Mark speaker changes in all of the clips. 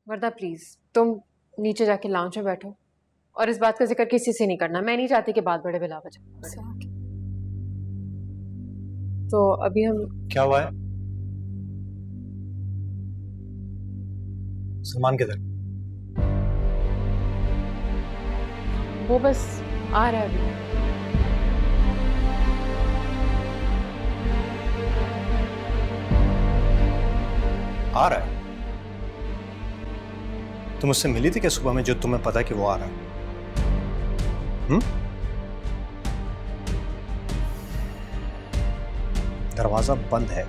Speaker 1: वरदा please तुम नीचे जाके लाउंज में बैठो और इस बात का जिक्र किसी से नहीं करना। मैं नहीं चाहती कि बात बड़े बिला वजह। तो अभी हम
Speaker 2: क्या हुआ है? सलमान किधर?
Speaker 1: वो बस आ रहा है अभी।
Speaker 2: आ रहा है? तुम उससे मिली थी क्या सुबह में जो तुम्हें पता कि वो आ रहा है? दरवाजा बंद है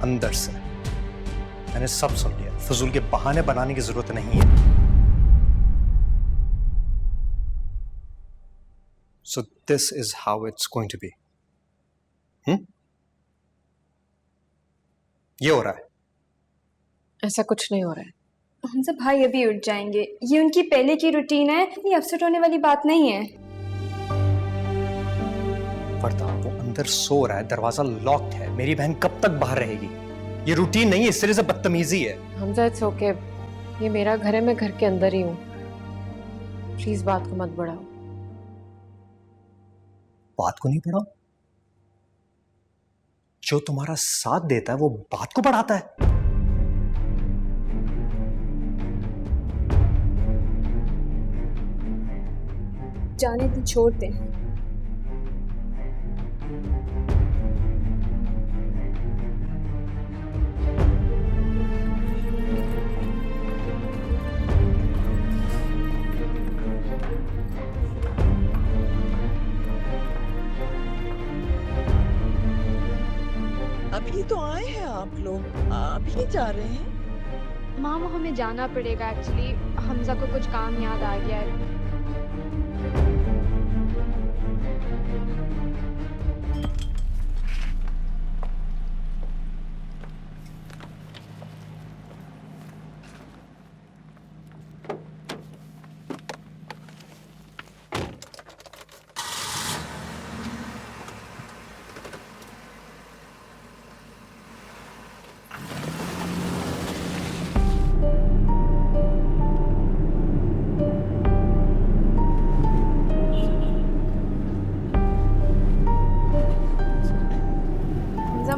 Speaker 2: अंदर से। मैंने सब सुन लिया। फजूल के बहाने बनाने की जरूरत नहीं है। So this is how it's going to be. ये हो रहा है।
Speaker 1: ऐसा कुछ नहीं हो रहा है।
Speaker 3: हमसे भाई अभी उठ जाएंगे, ये उनकी पहले की रूटीन है, ये अपसेट होने वाली बात नहीं है।
Speaker 2: वरदा वो अंदर सो रहा है, दरवाजा लॉक्ड है। मेरी बहन कब तक बाहर रहेगी? ये रूटीन नहीं है, इस तरह से बदतमीजी है।
Speaker 1: हमजा इट्स ओके, ये मेरा घर है, मैं घर के अंदर ही हूँ। प्लीज बात को मत बढ़ाओ।
Speaker 2: बात को नहीं बढ़ाओ? जो तुम्हारा साथ देता है वो बात को बढ़ाता है।
Speaker 3: जाने तो छोड़ दे।
Speaker 4: अभी तो आए हैं आप लोग, अभी जा रहे हैं?
Speaker 5: माम हमें जाना पड़ेगा एक्चुअली, हमजा को कुछ काम याद आ गया है।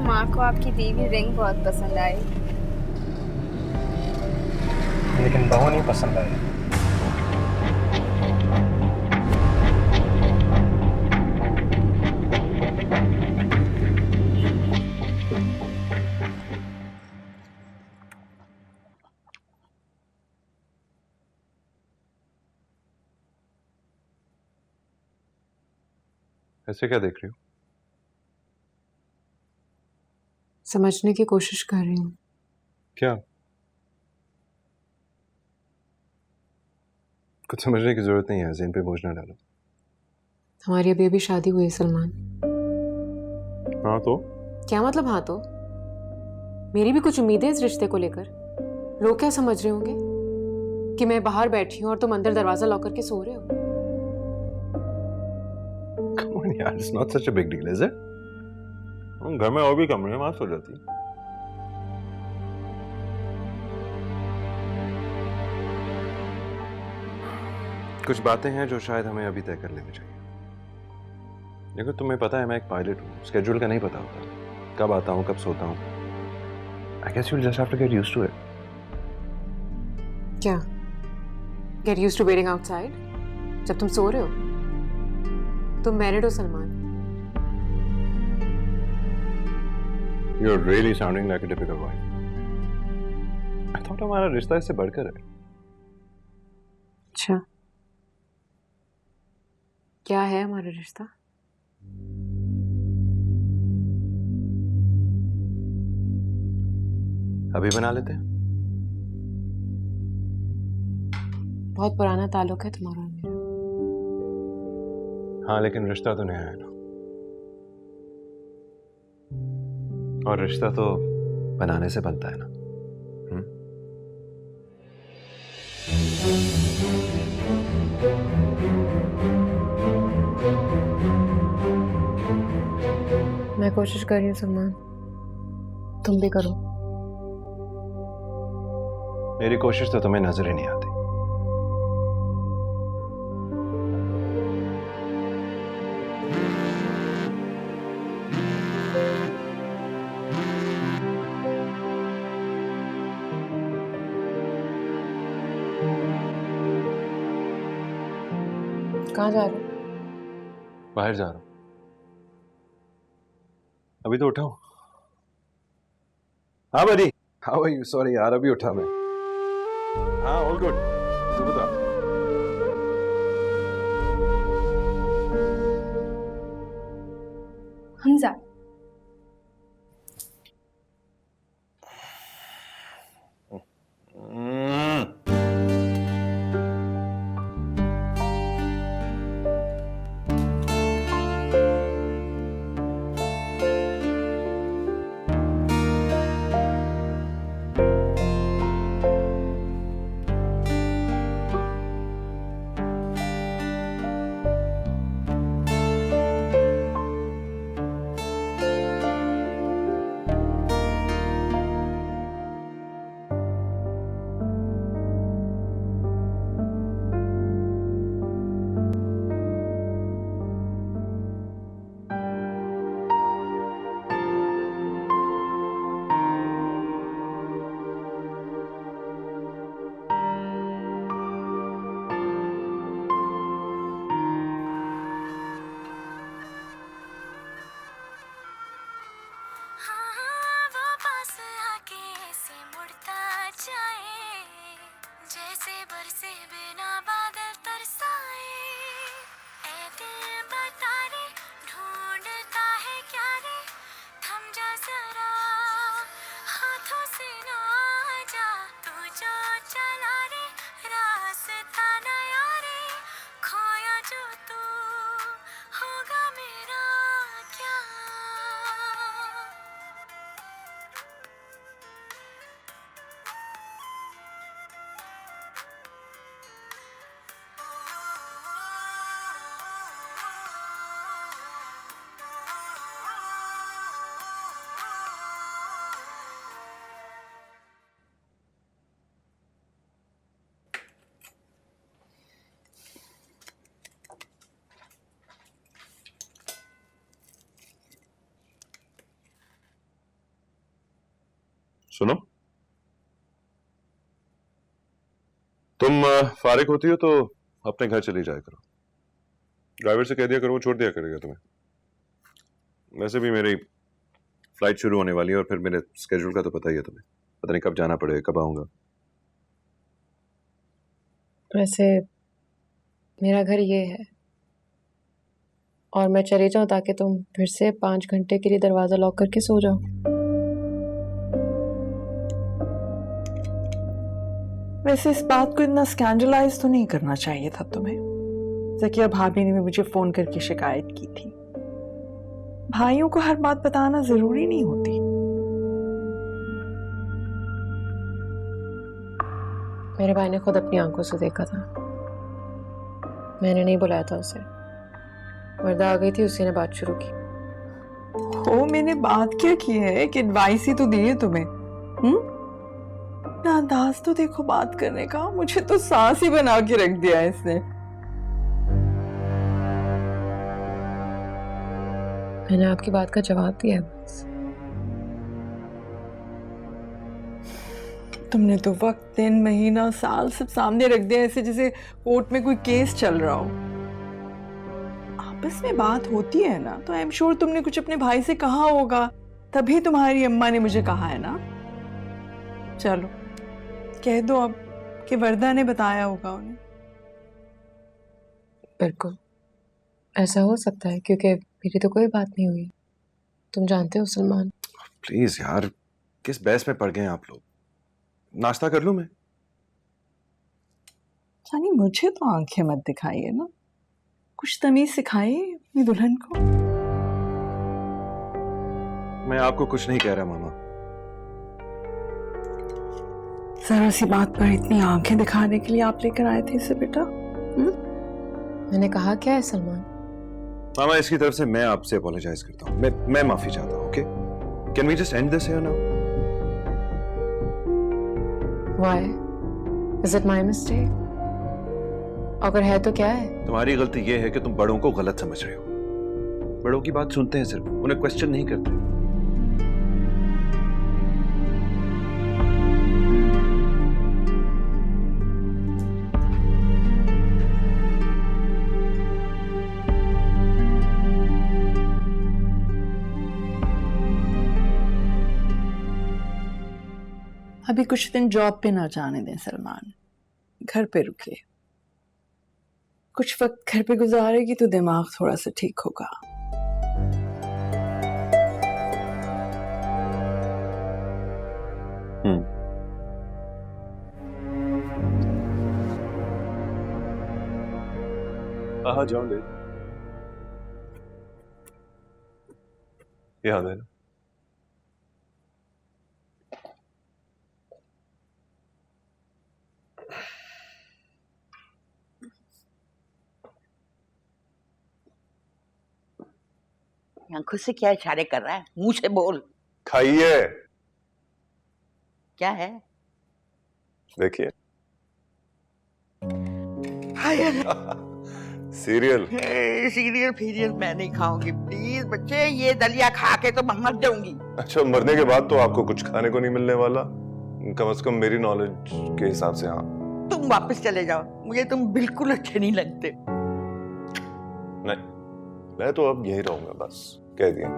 Speaker 3: माँ को आपकी दी हुई रिंग बहुत पसंद आई,
Speaker 2: लेकिन बहू नहीं पसंद आई।
Speaker 6: ऐसे क्या देख रही हो?
Speaker 1: समझने की कोशिश कर रही हूँ।
Speaker 6: क्या? कुछ समझने की जरूरत नहीं है, ज़हन पे बोझ ना डालो।
Speaker 1: हमारी अभी अभी शादी हुई है सलमान।
Speaker 6: हाँ तो?
Speaker 1: क्या मतलब हाँ तो? मेरी भी कुछ उम्मीदें इस रिश्ते को लेकर। लोग क्या समझ रहे होंगे कि मैं बाहर बैठी हूँ और तुम अंदर दरवाजा लॉक करके सो रहे हो?
Speaker 6: Come on यार, it's not such a big deal, is it? घर में और भी कमरे हैं, वहां सो जाती। कुछ बातें हैं जो शायद हमें अभी तय कर लेनी चाहिए। देखो तुम्हें पता है मैं एक पायलट हूँ, स्केड्यूल का नहीं पता होता, कब आता हूँ कब सोता हूँ। I guess you'll just have to get used to it.
Speaker 1: क्या? Get used to waiting outside? जब तुम सो रहे हो? तुम मैरिड हो Salman?
Speaker 6: You're really sounding like a typical wife. I thought हमारा रिश्ता इससे बढ़कर है।
Speaker 1: अच्छा, क्या है हमारा रिश्ता?
Speaker 6: अभी बना लेते हैं।
Speaker 1: बहुत पुराना ताल्लुक है तुम्हारा और मेरा।
Speaker 6: हाँ लेकिन रिश्ता तो नया है ना, और रिश्ता तो बनाने से बनता है ना।
Speaker 1: मैं कोशिश कर रही हूँ सलमान, तुम भी करो।
Speaker 6: मेरी कोशिश तो तुम्हें नजर ही नहीं आती।
Speaker 1: कहाँ जा रहे हो?
Speaker 6: बाहर जा रहा हूं। अभी तो उठा हूं। हाँ बड़ी, हाउ आर यू? सॉरी यार, अभी उठा मैं। हाँ ऑल गुड, तू बता।
Speaker 3: हमजा,
Speaker 7: जैसे बरसे बिना बादल तरसाए, ऐ दिल बता रे ढूंढता है क्या रे, थम जा जरा हाथों से ना जा, तू जो चला रे रास्ता नया रे, खोया जो तू होगा मेरा क्या।
Speaker 6: सुनो, तुम फारिग होती हो तो अपने घर चली जाया करो। ड्राइवर से कह दिया करो, वो छोड़ दिया करेगा तुम्हें। वैसे भी मेरी फ्लाइट शुरू होने वाली है और फिर मेरे स्केड्यूल का तो पता ही है तुम्हें। पता नहीं कब जाना पड़ेगा, कब आऊंगा।
Speaker 1: वैसे मेरा घर ये है और मैं चली जाऊं ताकि तुम फिर से 5 घंटे के लिए दरवाजा लॉक करके सो जाओ।
Speaker 4: वैसे इस बात को इतना स्कैंडलाइज तो नहीं करना चाहिए था तुम्हें। ज़किया भाभी ने भी मुझे फोन करके शिकायत की थी। भाइयों को हर बात बताना जरूरी नहीं होती।
Speaker 1: मेरे भाई ने खुद अपनी आंखों से देखा था, मैंने नहीं बुलाया था उसे। वर्दा आ गई थी, उसी ने बात शुरू की।
Speaker 4: ओ, मैंने बात क्या की है? एक एडवाइस ही तो दी है तुम्हें। अंदाज तो देखो बात करने का, मुझे तो सांस ही बना के रख दिया है इसने।
Speaker 1: मैंने आपकी बात का जवाब दिया है बस।
Speaker 4: तुमने तो वक्त, दिन, महीना, साल सब सामने रख दिया, ऐसे जैसे कोर्ट में कोई केस चल रहा हो। आपस में बात होती है ना, तो आई एम श्योर तुमने कुछ अपने भाई से कहा होगा, तभी तुम्हारी अम्मा ने मुझे कहा है ना। चलो कह दो अब कि वर्दा ने बताया होगा उन्हें।
Speaker 1: बिल्कुल ऐसा हो सकता है, क्योंकि मेरी तो कोई बात नहीं हुई। तुम जानते हो सलमान।
Speaker 6: प्लीज यार, किस बहस में पड़ गए हैं आप लोग? नाश्ता कर लूं मैं?
Speaker 4: यानी मुझे तो आंखें मत दिखाइए ना, कुछ तमीज सिखाइए अपनी दुल्हन को।
Speaker 6: मैं आपको कुछ नहीं कह रहा मामा।
Speaker 4: जरा सी बात पर इतनी आंखें दिखाने के लिए आप लेकर आए थे इसे बेटा?
Speaker 1: मैंने कहा क्या है सलमान?
Speaker 6: मामा, इसकी तरफ से मैं आपसे अपोलोजाइज करता हूँ। मैं माफी चाहता हूँ। Okay, can we just end this here now?
Speaker 1: Why? Is it my mistake? अगर है तो क्या है?
Speaker 6: तुम्हारी गलती यह है कि तुम बड़ों को गलत समझ रहे हो। बड़ों की बात सुनते हैं सिर्फ, उन्हें क्वेश्चन नहीं करते।
Speaker 4: अभी कुछ दिन जॉब पे ना जाने दें सलमान, घर पे रुके। कुछ वक्त घर पे गुजारेगी तो दिमाग थोड़ा सा ठीक होगा।
Speaker 6: हाँ जाओ ले, याद है ना?
Speaker 8: आंखों से क्या इशारे कर रहा है? मुंह से बोल।
Speaker 6: खाइए।
Speaker 8: क्या है?
Speaker 6: देखिए। सीरियल।
Speaker 8: सीरियल फीरियल मैं नहीं खाऊंगी, प्लीज बच्चे। ये दलिया खा के तो मैं मर जाऊंगी।
Speaker 6: अच्छा, मरने के बाद तो आपको कुछ खाने को नहीं मिलने वाला, कम से कम मेरी नॉलेज के हिसाब से। हाँ,
Speaker 8: तुम वापस चले जाओ, मुझे तुम बिल्कुल अच्छे नहीं लगते।
Speaker 6: नहीं, मैं तो अब यही रहूंगा, बस कह दिया।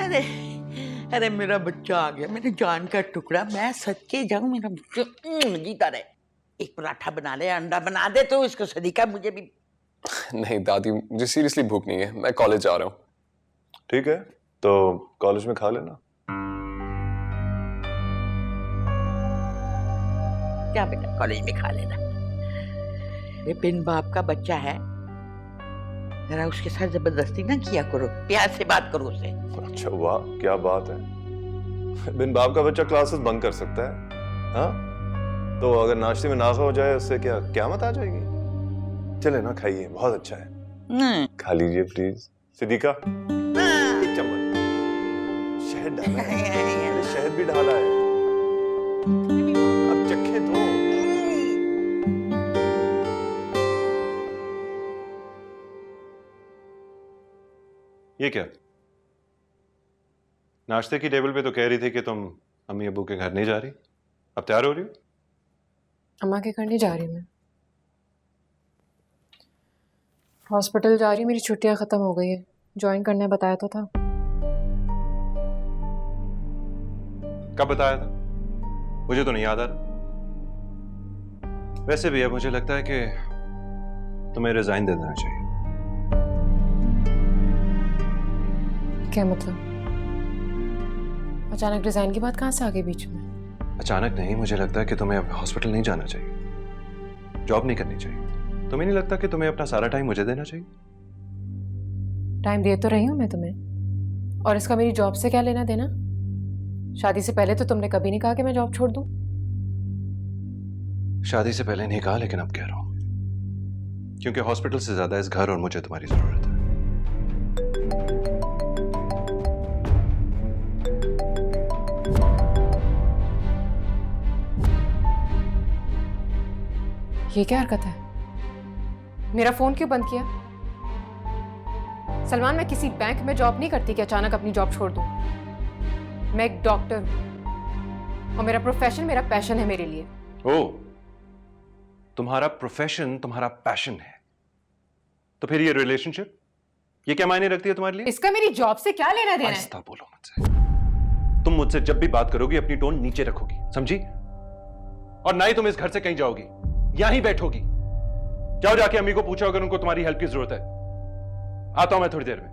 Speaker 8: अरे अरे मेरा बच्चा आ गया, मेरी जान का टुकड़ा। मैं सच के जाऊं, मेरा बच्चा जीता रहे। एक पराठा बना ले, अंडा बना दे तो इसको सदीका मुझे भी।
Speaker 9: नहीं दादी, मुझे सीरियसली भूख नहीं है, मैं कॉलेज जा रहा हूँ।
Speaker 6: ठीक है, तो कॉलेज में खा लेना।
Speaker 8: क्या बेटा, कॉलेज में खा लेना। ये बिन बाप का बच्चा है, जरा उसके साथ जबरदस्ती ना किया करो, प्यार से बात करो उससे।
Speaker 6: अच्छा वाह, क्या बात है। बिन बाप का बच्चा क्लासेस बंक कर सकता है? हाँ, तो अगर नाश्ते में नाखा हो जाए उससे क्या क़यामत आ जाएगी? चले ना, खाइए, बहुत अच्छा है। खा लीजिए प्लीज। सिद्दीका, एक चम्मच शहद डाला है, शहद भी डाला है, अब चखे तो। ये क्या? नाश्ते की टेबल पे तो कह रही थी कि तुम अम्मी अब्बू के घर नहीं जा रही, अब तैयार हो रही हो?
Speaker 1: अम्मा के घर नहीं जा रही मैं, हॉस्पिटल जा रही हूँ। मेरी छुट्टियां खत्म हो गई है, ज्वाइन करने बताया तो था।
Speaker 6: कब बताया था? मुझे तो नहीं याद आ रहा। वैसे भी अब मुझे लगता है कि तुम्हें रिजाइन दे देना चाहिए।
Speaker 1: क्या मतलब? अचानक रिजाइन की बात कहाँ से आ गई बीच में?
Speaker 6: अचानक नहीं, मुझे लगता है कि तुम्हें अब हॉस्पिटल नहीं जाना चाहिए, जॉब नहीं करनी चाहिए। तुम्हें नहीं लगता कि तुम्हें अपना सारा टाइम मुझे देना चाहिए?
Speaker 1: टाइम दे तो रही हूँ मैं तुम्हें, और इसका मेरी जॉब से क्या लेना देना? शादी से पहले तो तुमने कभी नहीं कहा कि मैं जॉब छोड़ दूं।
Speaker 6: शादी से पहले नहीं कहा, लेकिन अब कह रहा हूं, क्योंकि हॉस्पिटल से ज्यादा इस घर और मुझे तुम्हारी जरूरत है।
Speaker 1: ये क्या हरकत है? मेरा फोन क्यों बंद किया? सलमान, मैं किसी बैंक में जॉब नहीं करती कि अचानक अपनी जॉब छोड़ दूं। मैं एक डॉक्टर हूं और मेरा प्रोफेशन मेरा पैशन है मेरे लिए।
Speaker 6: ओ, तुम्हारा प्रोफेशन तुम्हारा पैशन है, तो फिर ये रिलेशनशिप, ये क्या मायने रखती है तुम्हारे लिए?
Speaker 1: इसका मेरी जॉब से क्या लेना देना है?
Speaker 6: आहिस्ता बोलो मुझसे। तुम मुझसे जब भी बात करोगी अपनी टोन नीचे रखोगी, समझी? और ना ही तुम इस घर से कहीं जाओगी, यहां ही बैठोगी। जाओ, जाके अम्मी को पूछो अगर उनको तुम्हारी हेल्प की जरूरत है। आता हूं मैं थोड़ी देर में।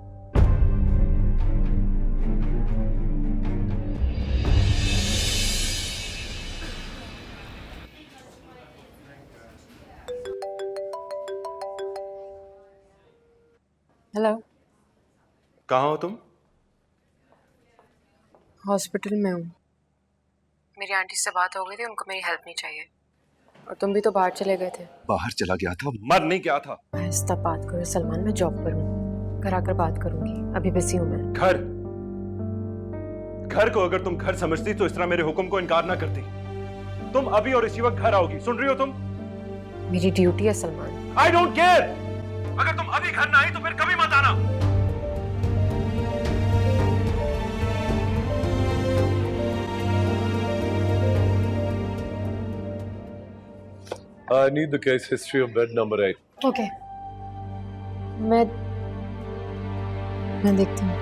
Speaker 1: हेलो,
Speaker 6: कहां हो तुम?
Speaker 1: हॉस्पिटल में हूँ। मेरी आंटी से बात हो गई थी, उनको मेरी हेल्प नहीं चाहिए। और तुम भी तो बाहर चले गए थे।
Speaker 6: बाहर चला गया था, मर नहीं गया था।
Speaker 1: आहिस्ता बात करो सलमान, मैं जॉब पर हूँ, घर आकर बात करूंगी, अभी बिजी हूँ मैं।
Speaker 6: घर को अगर तुम घर समझती तो इस तरह मेरे हुक्म को इनकार ना करती। तुम अभी और इसी वक्त घर आओगी, सुन रही हो तुम?
Speaker 1: मेरी ड्यूटी है सलमान।
Speaker 6: I don't care. अगर तुम अभी घर ना आई तो फिर कभी मत आना।
Speaker 10: I need the case history of bed number 8.
Speaker 1: Okay, मैं देखती हूँ।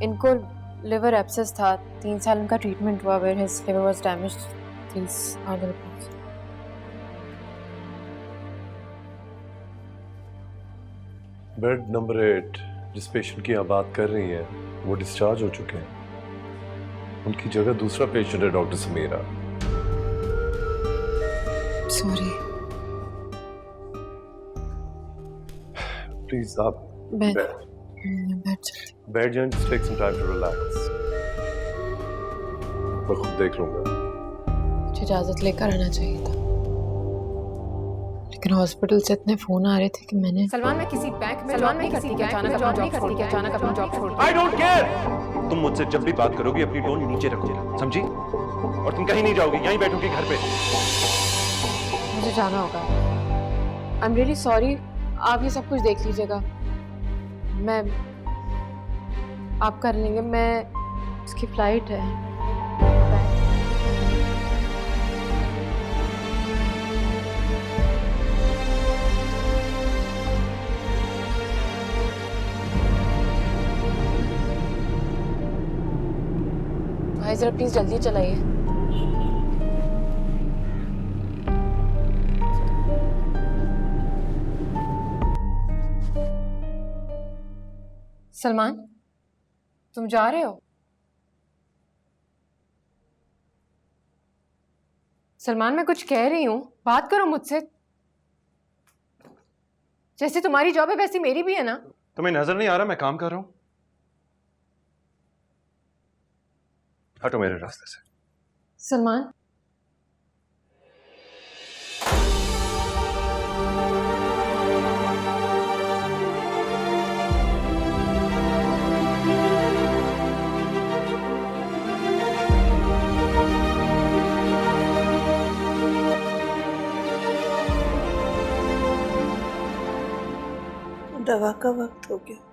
Speaker 1: इनको लिवर एब्सेस था, 3 साल उनका ट्रीटमेंट हुआ, where his liver was damaged. These are the reports.
Speaker 10: Bed number 8 जिस पेशेंट की आप बात कर रही हैं वो डिस्चार्ज हो चुके हैं। उनकी जगह दूसरा पेशेंट है डॉक्टर समीरा।
Speaker 1: सॉरी।
Speaker 10: प्लीज आप
Speaker 1: मैं बैठ सकती हूँ।
Speaker 10: बैठ जाएं, just take some time to relax। मैं खुद देख लूंगा।
Speaker 1: मुझे इजाजत लेकर आना चाहिए था, लेकिन हॉस्पिटल से इतने फोन आ रहे थे कि मैंने सलमान मैं किसी बैंक में जॉब नहीं करती कि अचानक अपनी जॉब छोड़
Speaker 6: आई डोंट केयर। तुम मुझसे जब भी बात करोगी अपनी टोन नीचे रखोगी, समझी? और तुम कहीं नहीं जाओगी, यहीं बैठोगी घर पे।
Speaker 1: मुझे जाना होगा। आई एम रियली सॉरी, आप ये सब कुछ देख लीजिएगा, मैं आप कर लेंगे। मैं उसकी फ्लाइट है। भाई जरा प्लीज जल्दी चलाइए। सलमान, तुम जा रहे हो? सलमान मैं कुछ कह रही हूं, बात करो मुझसे। जैसे तुम्हारी जॉब है वैसी मेरी भी है ना।
Speaker 6: तुम्हें नजर नहीं आ रहा मैं काम कर रहा हूं? हटो मेरे रास्ते से।
Speaker 1: सलमान,
Speaker 8: दवा का वक्त हो गया।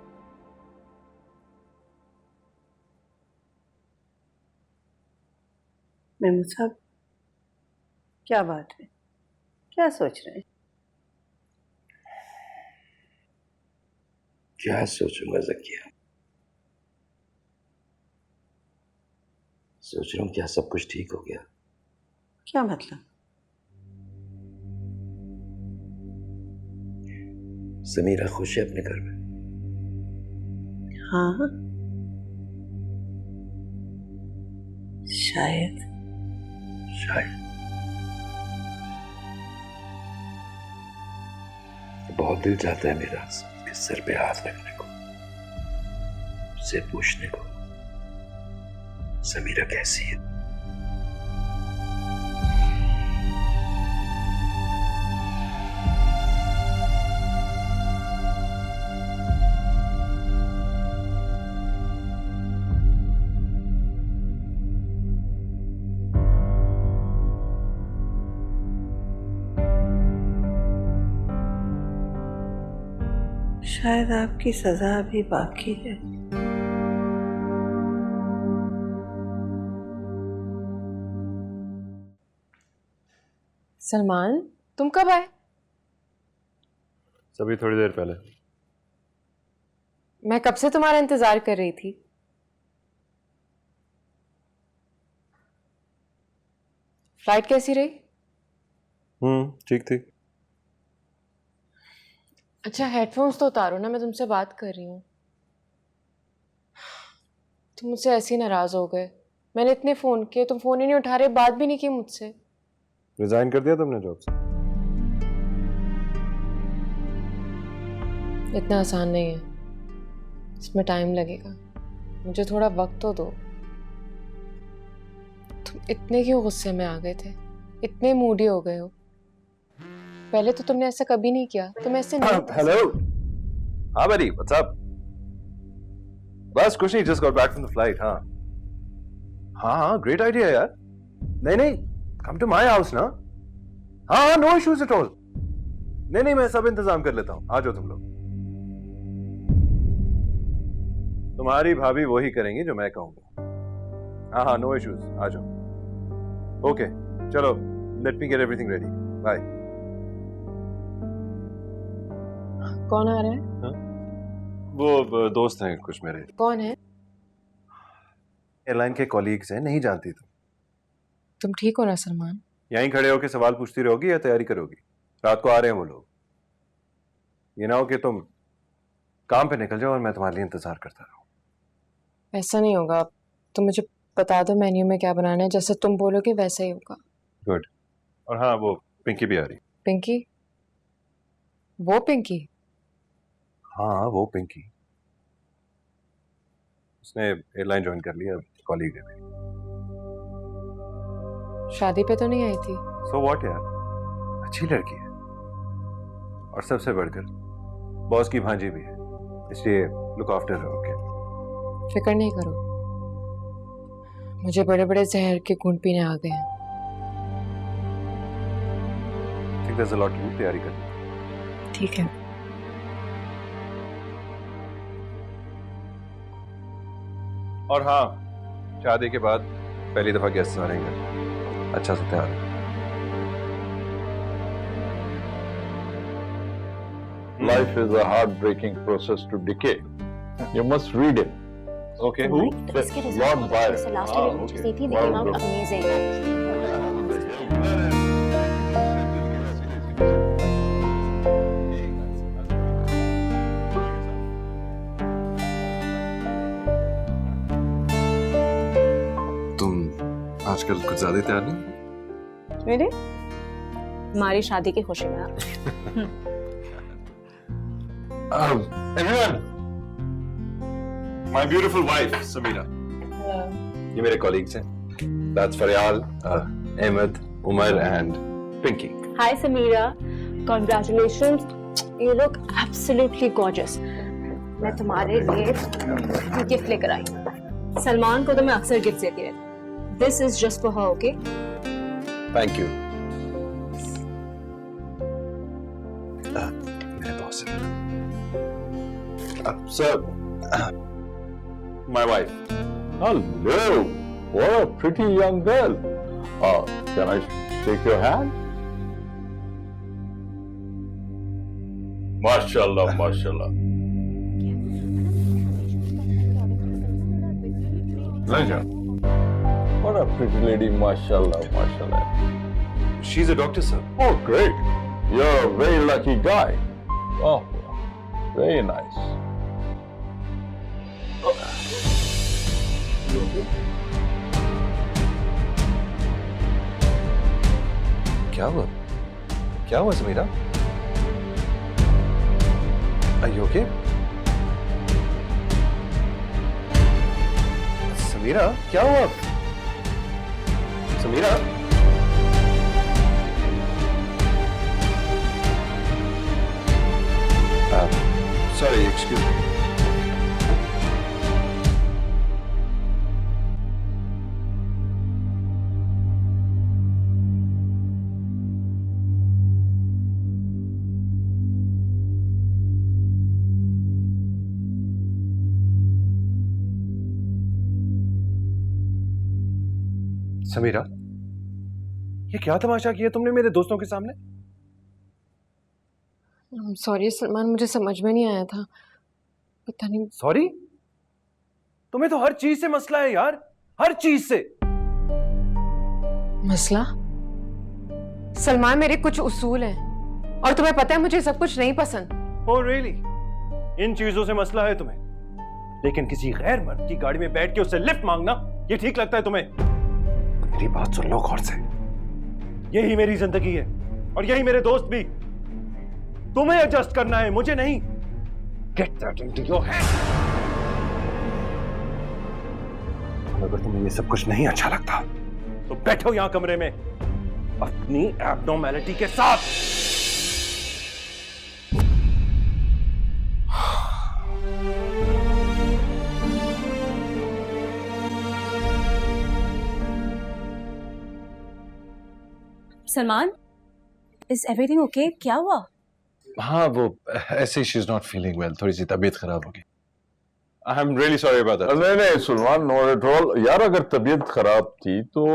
Speaker 8: मेमू साहब, क्या बात है? क्या सोच रहे हैं?
Speaker 11: क्या सोचूंगा ज़किया? सोच रहा हूँ क्या सब कुछ ठीक हो गया?
Speaker 8: क्या मतलब?
Speaker 11: समीरा खुश है अपने घर में?
Speaker 8: हाँ, शायद।
Speaker 11: बहुत दिल चाहता है मेरा उसके सर पे हाथ रखने को, उससे पूछने को समीरा कैसी है।
Speaker 8: शायद आपकी सजा अभी बाकी है।
Speaker 1: सलमान तुम कब आए?
Speaker 10: सभी थोड़ी देर पहले।
Speaker 1: मैं कब से तुम्हारा इंतजार कर रही थी। फ्लाइट कैसी रही?
Speaker 10: ठीक थी।
Speaker 1: अच्छा हेडफोन्स तो उतारो ना, मैं तुमसे बात कर रही हूँ। तुम मुझसे ऐसे ही नाराज हो गए। मैंने इतने फोन किए, तुम फोन ही नहीं उठा रहे, बात भी नहीं की मुझसे।
Speaker 10: रिजाइन कर दिया तुमने जॉब से?
Speaker 1: इतना आसान नहीं है, इसमें टाइम लगेगा। मुझे थोड़ा वक्त तो दो। तुम इतने क्यों गुस्से में आ गए थे? इतने मूडी हो गए हो? पहले तो तुमने ऐसा कभी नहीं किया। तुम ऐसे नहीं।
Speaker 6: हेलो। हाँ बड़ी, व्हाट्स अप? बस कुछ नहीं, just got back from the flight. हाँ हाँ, ग्रेट आइडिया यार. नहीं नहीं, कम टू माय हाउस ना. हाँ, नो इश्यूज एट ऑल. नहीं नहीं, मैं सब इंतजाम कर लेता हूँ. आ जाओ तुम लोग. तुम्हारी भाभी वही करेंगी जो मैं कहूंगा. हाँ हाँ, नो इश्यूज. आ जाओ. ओके, चलो, let me get everything ready. Bye.
Speaker 1: कौन आ रहा है?
Speaker 6: वो दोस्त हैं कुछ मेरे.
Speaker 1: कौन है?
Speaker 6: एयरलाइन के कॉलीग्स हैं. नहीं जानती
Speaker 1: तुम ठीक हो ना सलमान?
Speaker 6: यहीं खड़े होकर सवाल पूछती रहोगी या तैयारी करोगी? रात को आ रहे हैं वो लोग. ये ना हो कि तुम काम पे निकल जाओ और मैं तुम्हारे लिए इंतजार करता रहूं.
Speaker 1: ऐसा नहीं होगा. तुम मुझे बता दो मेन्यू में क्या बनाना है, जैसे तुम बोलोगे वैसा ही होगा.
Speaker 6: गुड. और हाँ, वो पिंकी भी आ रही.
Speaker 1: पिंकी? वो पिंकी?
Speaker 6: हाँ, वो पिंकी. उसने एयरलाइन ज्वाइन कर लिया. कॉलीग है मेरी.
Speaker 1: शादी पे तो नहीं आई थी?
Speaker 6: सो व्हाट यार, अच्छी लड़की है. और सबसे बढ़कर बॉस की भांजी भी है, इसलिए लुक आफ्टर हर. ओके,
Speaker 1: फिक्र नहीं करो. मुझे बड़े बड़े जहर के घूंट पीने आ गए हैं.
Speaker 6: Think there is a lot to. तैयारी कर.
Speaker 1: ठीक है.
Speaker 6: और हाँ, शादी के बाद पहली दफा गेस्ट आ रहे हैं. अच्छा से तैयार.
Speaker 11: Life is a heartbreaking process to decay. You must read it.
Speaker 6: Okay.
Speaker 11: Who?
Speaker 7: इसके
Speaker 11: Lord Byron.
Speaker 7: Last
Speaker 11: Ah,
Speaker 7: year
Speaker 11: okay.
Speaker 7: सी थी, they came out amazing.
Speaker 6: तुम आजकल कुछ ज्यादा तैयार नहीं?
Speaker 3: मेरे हमारी शादी की खुशी में.
Speaker 6: Everyone, my beautiful wife, Samira. ये मेरे colleagues हैं. That's Faryal, Ahmed, Umar and Pinky.
Speaker 3: Hi Samira, congratulations. You look absolutely gorgeous. मैं तुम्हारे लिए गिफ्ट लेकर आई. सलमान को तो मैं अक्सर गिफ्ट देती रहती. This is just for her, okay?
Speaker 6: Thank you. मेरे boss हैं. Sir, my wife.
Speaker 11: Hello. What a pretty young girl. Can I shake your hand? Mashallah, mashallah.
Speaker 6: Pleasure.
Speaker 11: What a pretty lady, mashallah, mashallah.
Speaker 6: She's a doctor, sir.
Speaker 11: Oh, great. You're a very lucky guy. Oh, very nice.
Speaker 6: क्या हुआ? क्या हुआ Samira? Are you okay? Samira, क्या हुआ? Samira? Sorry, excuse me. Samira, ये क्या तमाशा किया तुमने मेरे दोस्तों के सामने?
Speaker 1: सॉरी सलमान, मुझे समझ में नहीं आया था. पता नहीं.
Speaker 6: सॉरी? तुम्हें तो हर चीज से मसला है यार, हर चीज से.
Speaker 1: मसला? सलमान, मेरे कुछ उसूल हैं और तुम्हें पता है मुझे सब कुछ नहीं पसंद.
Speaker 6: Oh really? इन चीजों से मसला है तुम्हें, लेकिन किसी गैर मर्द की गाड़ी में बैठ के उससे लिफ्ट मांगना ये ठीक लगता है तुम्हें? मेरी बात सुन लो गौर से. यही मेरी जिंदगी है और यही मेरे दोस्त भी. तुम्हें एडजस्ट करना है, मुझे नहीं. Get that into your head. अगर तुम्हें ये सब कुछ नहीं अच्छा लगता तो बैठो यहां कमरे में अपनी एब्नॉर्मैलिटी के साथ.
Speaker 3: Salman, is everything okay? क्या हुआ?
Speaker 6: हाँ, वो ऐसे she is not feeling well, थोड़ी सी तबीयत खराब हो गई। I am really sorry about that.
Speaker 11: नहीं नहीं सलमान, नॉट एट ऑल यार, अगर तबीयत खराब थी तो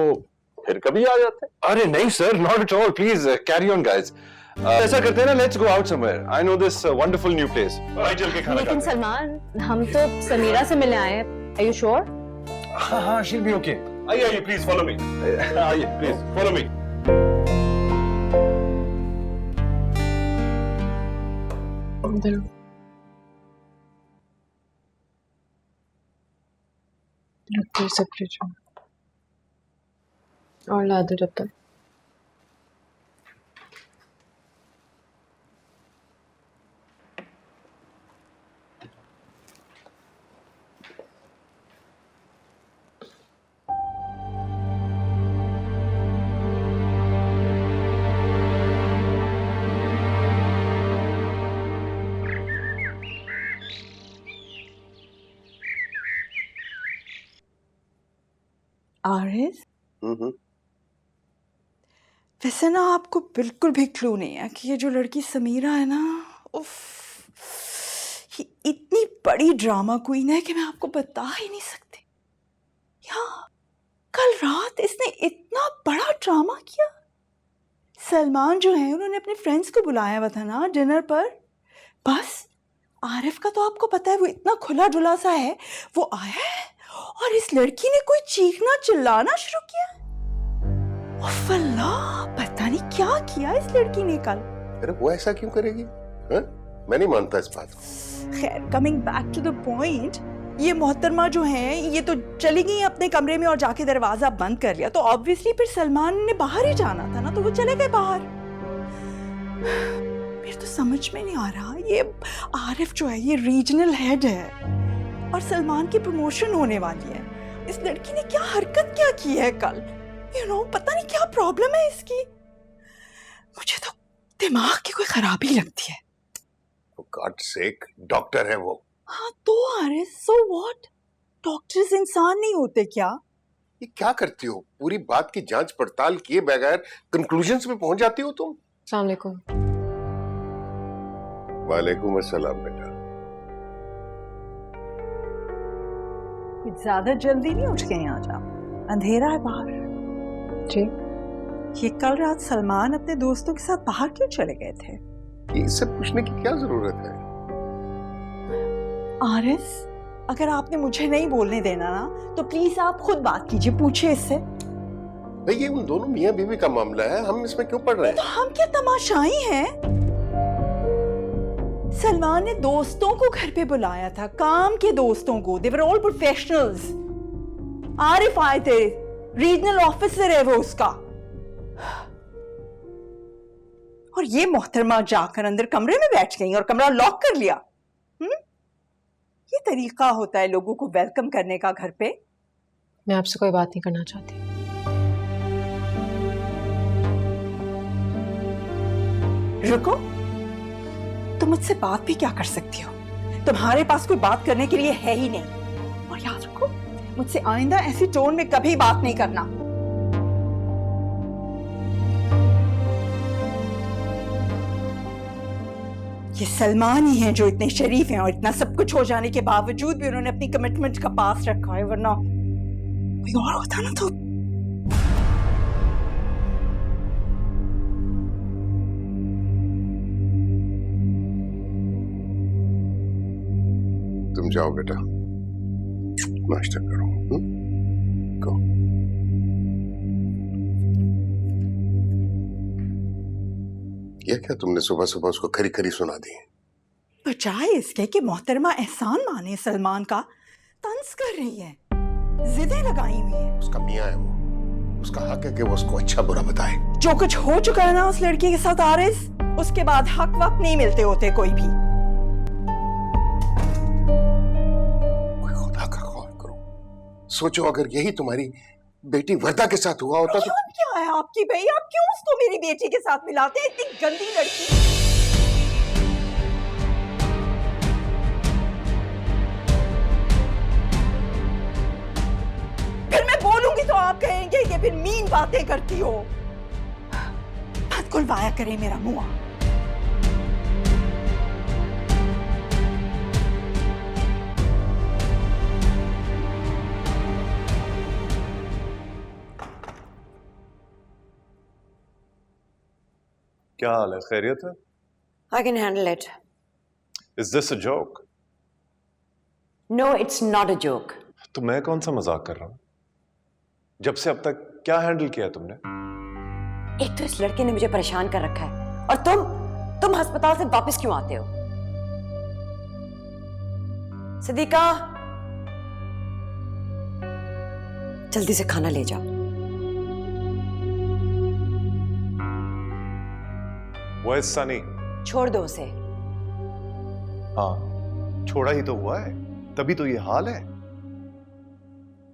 Speaker 11: फिर कभी आ जाते।
Speaker 6: अरे नहीं sir, not at all, please carry on guys. ऐसा करते हैं ना, let's go out somewhere, I know this wonderful new place. भाई चल के खाना
Speaker 3: लेकिन
Speaker 6: खाते हैं।
Speaker 3: सलमान, हम तो समीरा से मिलने आए हैं। Are you sure?
Speaker 6: हाँ हाँ, शी विल बी ओके। आइए आइए, प्लीज फॉलो मी। आइए प्लीज फॉलो मी।
Speaker 1: रखते सब फ्रिज में और ला दो जब तक।
Speaker 4: आरिस, वैसे ना आपको बिल्कुल भी क्लू नहीं है कि ये जो लड़की समीरा है ना, उफ, ये इतनी बड़ी ड्रामा क्वीन है कि मैं आपको बता ही नहीं सकती। यार, कल रात इसने इतना बड़ा ड्रामा किया। सलमान जो है उन्होंने अपने फ्रेंड्स को बुलाया हुआ था ना डिनर पर। बस आरिफ का तो आपको पता है वो इतना खुला डुला सा है, वो आया है और इस लड़की ने कोई चीखना चिल्लाना शुरू किया। उफ़ अल्लाह, पता नहीं क्या किया इस लड़की ने कल।
Speaker 12: अरे वो ऐसा क्यों करेगी? हाँ? मैं नहीं मानता इस बात को।
Speaker 4: खैर, coming back to the point, ये मोहतरमा जो है ये तो चली गई अपने कमरे में और जाके दरवाजा बंद कर लिया। तो ऑब्वियसली फिर सलमान ने बाहर ही जाना था ना, तो वो चले गए बाहर। मेरे तो समझ में नहीं आ रहा, ये आरिफ जो है ये रीजनल हेड है और सलमान की प्रमोशन होने वाली है। इस लड़की ने क्या हरकत क्या की है कल, पता नहीं क्या प्रॉब्लम है इसकी। मुझे तो दिमाग की कोई खराबी लगती है।
Speaker 12: गॉड सेक, डॉक्टर है वो।
Speaker 4: हाँ तो आरिस, सो व्हाट? डॉक्टर्स इंसान नहीं होते क्या?
Speaker 12: ये क्या करती हो? पूरी बात की जांच पड़ताल किए बगैर कंक्लूजन्स में पहुंच जाती हो तुम।
Speaker 1: अस्सलाम वालेकुम।
Speaker 12: वालेकुम अस्सलाम बेटा।
Speaker 4: कुछ ज्यादा जल्दी नहीं उठ के यहाँ जा, अंधेरा है बाहर।
Speaker 1: जी,
Speaker 4: ये कल रात सलमान अपने दोस्तों के साथ बाहर क्यों चले गए थे?
Speaker 12: ये सब पूछने की क्या जरूरत है?
Speaker 4: आरिस, अगर आपने मुझे नहीं बोलने देना ना तो प्लीज आप खुद बात कीजिए, पूछिए इससे।
Speaker 12: भाई ये उन दोनों मियां बीवी का मामला है, हम इसमें क्यों पड़ रहे हैं?
Speaker 4: तो हम क्या तमाशाई हैं? सलमान ने दोस्तों को घर पे बुलाया था, काम के दोस्तों को। दे वर ऑल प्रोफेशनल्स। आरिफ आए थे, रीजनल ऑफिसर है वो उसका। और ये मोहतरमा जाकर अंदर कमरे में बैठ गई और कमरा लॉक कर लिया। ये तरीका होता है लोगों को वेलकम करने का घर पे?
Speaker 1: मैं आपसे कोई बात नहीं करना चाहती।
Speaker 4: रुको, तुम मुझसे बात भी क्या कर सकती हो? तुम्हारे पास कोई बात करने के लिए है ही नहीं। और याद रखो, मुझसे आइंदा ऐसी टोन में कभी बात नहीं करना। ये सलमान ही हैं जो इतने शरीफ हैं और इतना सब कुछ हो जाने के बावजूद भी उन्होंने अपनी कमिटमेंट का पास रखा है, वरना कोई और होता ना तो।
Speaker 12: तुम जाओ बेटा, नाश्ता करो। गो। ये क्या तुमने सुबह सुबह उसको खरी खरी सुना दी?
Speaker 4: बजाय इसके कि मोहतरमा एहसान माने सलमान का, तंज कर रही है, जिदें लगाई हुई है।
Speaker 12: उसका मियां है वो, उसका हक है कि वो उसको अच्छा बुरा बताए।
Speaker 4: जो कुछ हो चुका है ना उस लड़की के साथ आरिस, उसके बाद हक वक्त नहीं मिलते होते कोई भी।
Speaker 12: खुदा का खौफ करो। सोचो अगर यही तुम्हारी बेटी वर्दा के साथ हुआ होता तो।
Speaker 4: क्या है आपकी भाई, आप क्यों उसको मेरी बेटी के साथ मिलाते हैं? इतनी गंदी लड़की। फिर मैं बोलूंगी तो आप कहेंगे कि फिर मीन बातें करती हो। खुलवाया करे मेरा मुंह।
Speaker 10: क्या हाल है? खैरियत है?
Speaker 3: I can handle it.
Speaker 10: Is this a joke?
Speaker 3: No, it's not a joke.
Speaker 10: तो मैं कौन सा मजाक कर रहा हूं? जब से अब तक क्या हैंडल किया तुमने?
Speaker 3: एक तो इस लड़के ने मुझे परेशान कर रखा है, और तुम अस्पताल से वापस क्यों आते हो? सदीका, जल्दी से खाना ले जाओ।
Speaker 10: वो है सनी।
Speaker 3: छोड़ दो उसे।
Speaker 10: हाँ, छोड़ा ही तो हुआ है, तभी तो ये हाल है।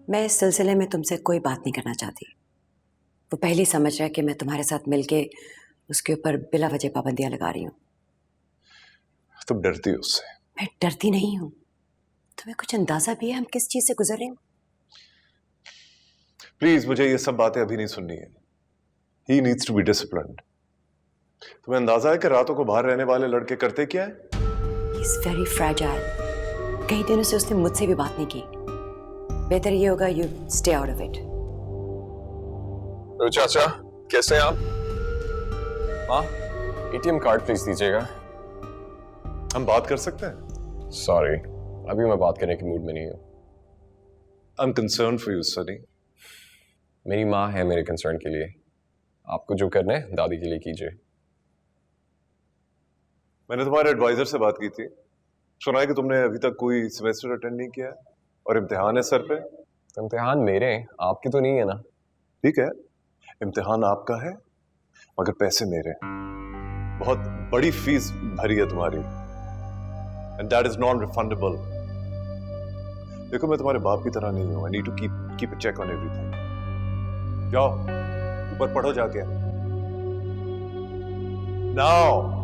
Speaker 3: मैं इस सिलसिले में तुमसे कोई बात नहीं करना चाहती। वो पहले ही समझ रहा है कि मैं तुम्हारे साथ मिलके उसके ऊपर बिला वजह पाबंदियां लगा रही हूँ।
Speaker 10: तुम डरती हो उससे?
Speaker 3: मैं डरती नहीं हूँ। तुम्हें कुछ अंदाजा भी है हम किस चीज से गुजर रहे हैं?
Speaker 10: प्लीज, मुझे ये सब बातें अभी नहीं सुननी है। He needs to be disciplined. तुम्हें अंदाजा है कि रातों को बाहर रहने वाले लड़के करते क्या है?
Speaker 3: He's very fragile. कई दिनों से उसने मुझसे भी बात नहीं की। बेहतर ये होगा you stay out of it.
Speaker 9: तो चाचा, कैसे हैं आप? हाँ, ATM कार्ड प्लीज दीजिएगा।
Speaker 10: हम बात कर सकते हैं?
Speaker 9: सॉरी, अभी मैं बात करने के मूड में नहीं हूँ।
Speaker 10: I'm concerned for you, Sunny.
Speaker 9: मेरी माँ है मेरे कंसर्न के लिए। आपको जो करना है दादी के लिए कीजिए।
Speaker 10: मैंने तुम्हारे एडवाइजर से बात की थी। सुना है कि तुमने अभी तक कोई सेमेस्टर अटेंड नहीं किया है और इम्तिहान है सर पे।
Speaker 9: तो इम्तिहान मेरे हैं, आपके तो नहीं है ना?
Speaker 10: ठीक है, इम्तिहान आपका है मगर पैसे मेरे हैं। बहुत बड़ी फीस भरी है तुम्हारी, and that is non refundable. देखो, मैं तुम्हारे बाप की तरह नहीं हूं। I need to keep a check on everything. जाओ ऊपर पढ़ो जाके। नाउ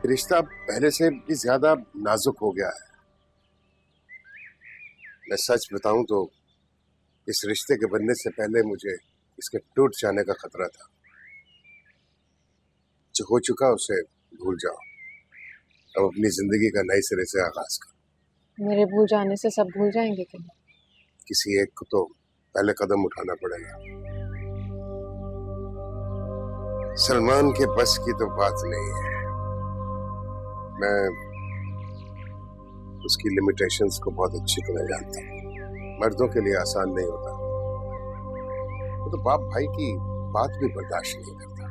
Speaker 12: रिश्ता पहले से भी ज्यादा नाजुक हो गया है। मैं सच बताऊं तो इस रिश्ते के बनने से पहले मुझे इसके टूट जाने का खतरा था। जो हो चुका उसे भूल जाओ। अब अपनी जिंदगी का नए सिरे से आगाज करो।
Speaker 1: मेरे भूल जाने से सब भूल जाएंगे क्या?
Speaker 12: किसी एक को तो पहले कदम उठाना पड़ेगा। सलमान के बस की तो बात नहीं है। मैं उसकी लिमिटेशंस को बहुत अच्छी तरह जानता हूँ। मर्दों के लिए आसान नहीं होता। वो तो बाप भाई की बात भी बर्दाश्त नहीं करता।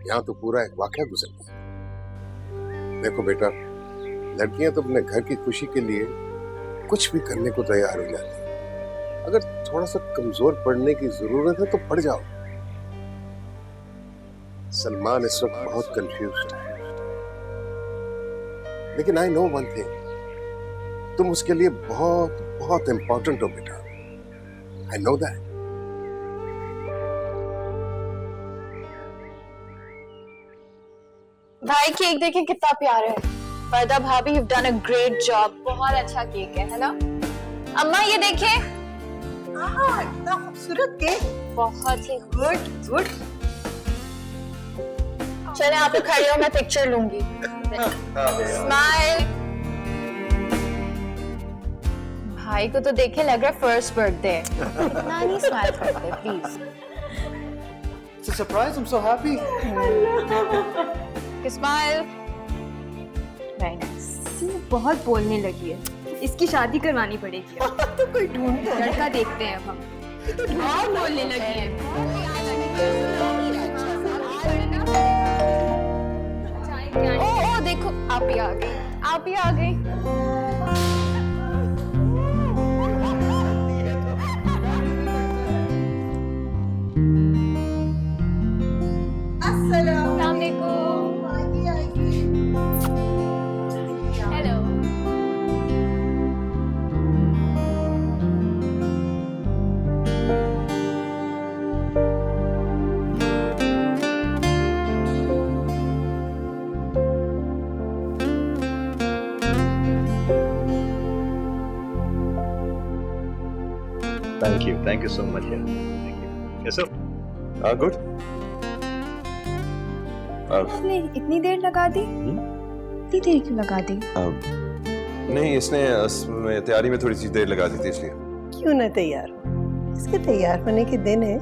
Speaker 12: यहाँ तो पूरा एक वाकया गुजर गया। देखो बेटा, लड़कियां तो अपने घर की खुशी के लिए कुछ भी करने को तैयार हो जाती हैं। अगर थोड़ा सा कमजोर पड़ने की जरूरत है तो पड़ जाओ। सलमान इस वक्त बहुत कंफ्यूज्ड है, लेकिन आई नो वन थिंग, तुम उसके लिए बहुत बहुत इंपॉर्टेंट हो बेटा। I know that.
Speaker 5: भाई केक देखें कितना प्यारा है। फरदा भाभी, you've done a great job. बहुत अच्छा केक है ना? अम्मा ये देखें।
Speaker 4: इतना खूबसूरत केक।
Speaker 5: बहुत ही
Speaker 4: गुड।
Speaker 5: चले आप लोग खड़े हो, मैं पिक्चर लूंगी। स्माइल। भाई को तो देखे लग रहा है फर्स्ट बर्थडे। इतना नहीं स्माइल करते please.
Speaker 2: It's a surprise. I'm so happy.
Speaker 5: Smile. Very nice. बहुत बोलने लगी है, इसकी शादी करवानी पड़ेगी।
Speaker 4: तो कोई ढूंढ दो।
Speaker 5: लड़का देखते हैं अब हम। बहुत बोलने लगी है। ओ देखो, आप ही आ गई, आप ही आ गई। अस्सलाम वालेकुम। Hello.
Speaker 2: Thank you so much. Yeah. Thank you.
Speaker 6: Good.
Speaker 5: आपने इतनी देर लगा दी? इतनी देर क्यों लगा दी?
Speaker 6: नहीं, इसने तैयारी में थोड़ी सी देर लगा दी थी इसलिए।
Speaker 13: क्यों ना तैयार हो? इसके तैयार होने के दिन है।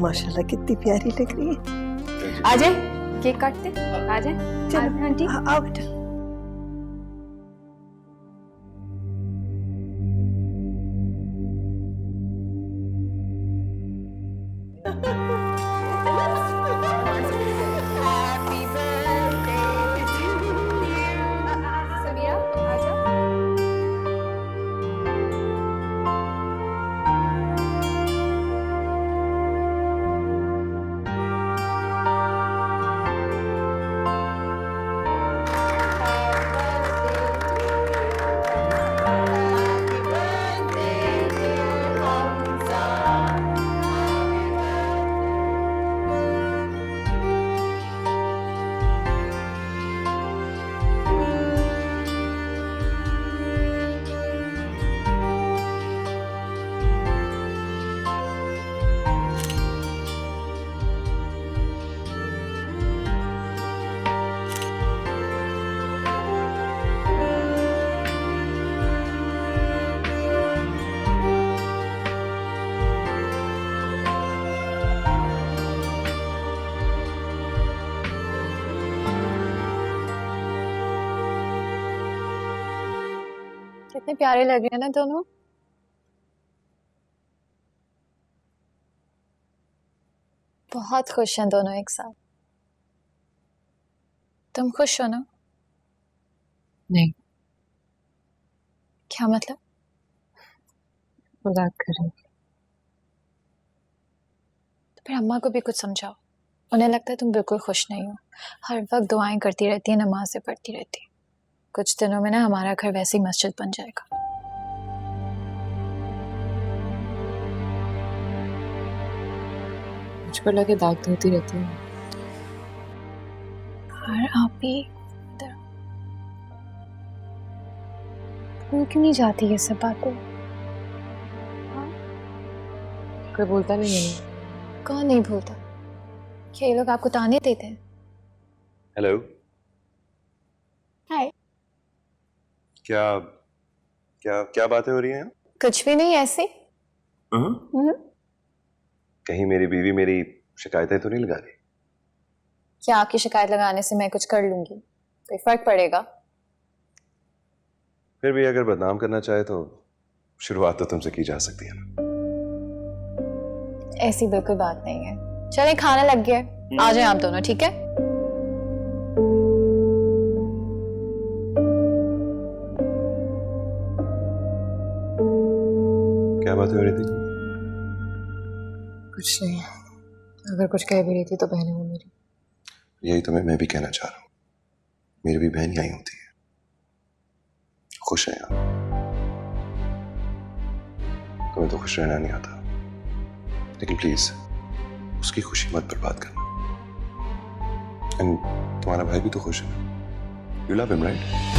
Speaker 13: माशाल्लाह कितनी प्यारी लग रही है।
Speaker 5: आ जाए, केक काटते। आ जाए। चलो आंटी।
Speaker 13: आओ बेटा।
Speaker 5: समीरा, आ जाओ। कितने प्यारे लग रहे हैं ना दोनों। बहुत खुश हैं दोनों एक साथ। तुम खुश हो ना?
Speaker 1: नहीं।
Speaker 5: क्या मतलब?
Speaker 1: मजाक कर रही।
Speaker 5: तो फिर अम्मा को भी कुछ समझाओ। उन्हें लगता है तुम बिल्कुल खुश नहीं हो, हर वक्त दुआएं करती रहती है, नमाज़ें पढ़ती रहती है। कुछ दिनों में ना हमारा घर वैसी मस्जिद बन जाएगा।
Speaker 1: मुझ पर लगे दाग धोती रहती है।
Speaker 5: और आप भी क्यों नहीं जाती ये सब बातें?
Speaker 1: कोई बोलता नहीं है।
Speaker 5: कौन नहीं भूलता? क्या ये लोग आपको ताने देते हैं?
Speaker 6: हेलो।
Speaker 5: हाय।
Speaker 6: क्या क्या क्या बातें हो रही हैं?
Speaker 5: कुछ भी नहीं, ऐसे।
Speaker 6: कहीं मेरी बीवी मेरी शिकायतें तो नहीं लगा रही?
Speaker 5: क्या आपकी शिकायत लगाने से मैं कुछ कर लूंगी? कोई फर्क पड़ेगा?
Speaker 6: फिर भी अगर बदनाम करना चाहे तो शुरुआत तो तुमसे की जा सकती है ना।
Speaker 5: ऐसी बिल्कुल बात नहीं है। चले, खाना लग गया है, आ जाए आप दोनों, ठीक है?
Speaker 6: क्या बात हो रही थी?
Speaker 1: कुछ नहीं। अगर कुछ कह भी रही थी तो बहन है वो मेरी।
Speaker 6: यही तो मैं भी कहना चाह रहा हूँ। मेरी भी बहन यही होती है। खुश है आप। तुम्हें तो खुश रहना नहीं आता, लेकिन प्लीज उसकी खुशी मत बर्बाद करना। एंड तुम्हारा भाई भी तो खुश है ना? You love him, right?